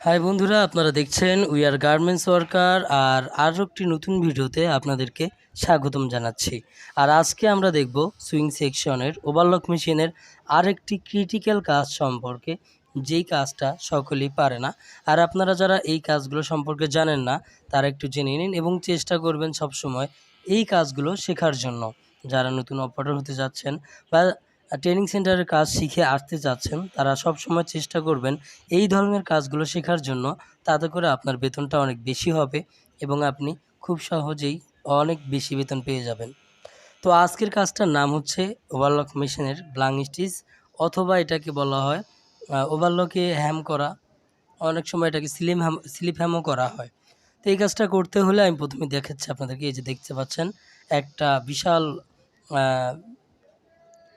High বন্ধুরা, আপনারা দেখছেন উই আর গার্মেন্টস ওয়ার্কার। আর আরও একটি নতুন ভিডিওতে আপনাদেরকে স্বাগতম জানাচ্ছি। আর আজকে আমরা দেখব সুইং সেকশনের ওভারলক মেশিনের আরেকটি ক্রিটিক্যাল কাজ সম্পর্কে, যেই কাজটা সকলেই পারে না। আর আপনারা যারা এই কাজগুলো সম্পর্কে জানেন না, তারা একটু জেনে নিন এবং চেষ্টা করবেন সবসময় এই কাজগুলো শেখার জন্য। যারা নতুন অপারেটর হতে যাচ্ছেন বা ট্রেনিং সেন্টারের কাজ শিখে আসতে চাচ্ছেন, তারা সবসময় চেষ্টা করবেন এই ধরনের কাজগুলো শেখার জন্য। তাতে করে আপনার বেতনটা অনেক বেশি হবে এবং আপনি খুব সহজেই অনেক বেশি বেতন পেয়ে যাবেন। তো আজকের কাজটার নাম হচ্ছে ওভারলক মেশিনের ব্লাং স্টিচ, অথবা এটাকে বলা হয় ওভারলকে হ্যাম করা। অনেক সময় এটাকে স্লিপ হ্যামও করা হয়। তো এই কাজটা করতে হলে আমি প্রথমে দেখাচ্ছি আপনাদেরকে। এই যে দেখতে পাচ্ছেন, একটা বিশাল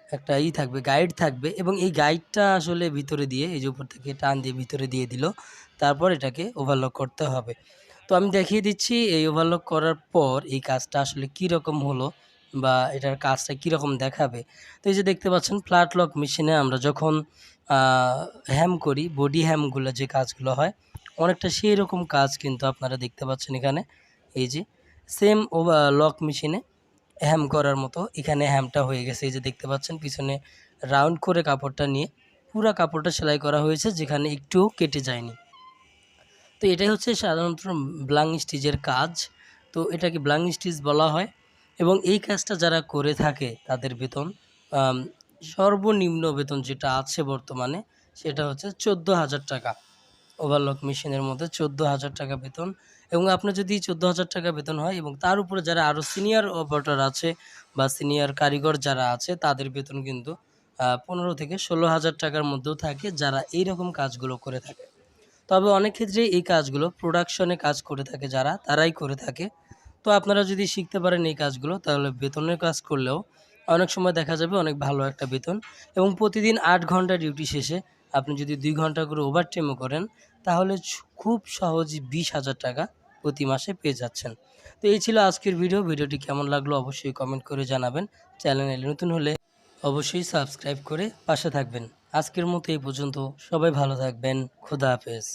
একটা থাকবে, গাইড থাকবে, এবং এই গাইডটা আসলে ভিতরে দিয়ে, এই যে উপর থেকে টান দিয়ে ভিতরে দিয়ে দিল, তারপর এটাকে ওভারলক করতে হবে। তো আমি দেখিয়ে দিচ্ছি এই ওভারলক করার পর এই কাজটা আসলে কি রকম হলো বা এটার কাজটা কি রকম দেখাবে। তো এই যে দেখতে পাচ্ছেন, ফ্ল্যাট লক মেশিনে আমরা যখন হ্যাম করি, বডি হ্যামগুলো যে কাজগুলো হয়, অনেকটা সেই রকম কাজ কিন্তু আপনারা দেখতে পাচ্ছেন এখানে। এই যে সেম লক মেশিনে হ্যাম করার মতো এখানে হ্যামটা হয়ে গেছে। এই যে দেখতে পাচ্ছেন, পিছনে রাউন্ড করে কাপড়টা নিয়ে পুরা কাপড়টা সেলাই করা হয়েছে, যেখানে একটুও কেটে যায়নি। তো এটাই হচ্ছে সাধারণত ব্লাং স্টিচের কাজ। তো এটাকে ব্লাং স্টিচ বলা হয়। এবং এই কাজটা যারা করে থাকে তাদের বেতন, সর্বনিম্ন বেতন যেটা আছে বর্তমানে, সেটা হচ্ছে 14,000 টাকা। ওভারলক মেশিনের মধ্যে 14,000 টাকা বেতন। এবং আপনার যদি 14,000 টাকা বেতন হয় এবং তার উপরে যারা আরও সিনিয়র অপারেটর আছে বা সিনিয়র কারিগর যারা আছে, তাদের বেতন কিন্তু 15 থেকে 16,000 টাকার মধ্যেও থাকে, যারা এইরকম কাজগুলো করে থাকে। তবে অনেক ক্ষেত্রে এই কাজগুলো প্রোডাকশনে কাজ করে থাকে যারা, তারাই করে থাকে। তো আপনারা যদি শিখতে পারেন এই কাজগুলো, তাহলে বেতনের কাজ করলেও অনেক সময় দেখা যাবে অনেক ভালো একটা বেতন। এবং প্রতিদিন 8 ঘন্টা ডিউটি শেষে আপনি যদি 2 ঘন্টা করে ওভারটাইমও করেন, তাহলে খুব সহজেই 20,000 টাকা প্রতি মাসে পেয়ে যাচ্ছেন। তো এই ছিল আজকের ভিডিওটি কেমন লাগলো অবশ্যই কমেন্ট করে জানাবেন। চ্যানেলে নতুন হলে অবশ্যই সাবস্ক্রাইব করে পাশে থাকবেন। আজকের মতো এই পর্যন্ত। সবাই ভালো থাকবেন। খোদা হাফেজ।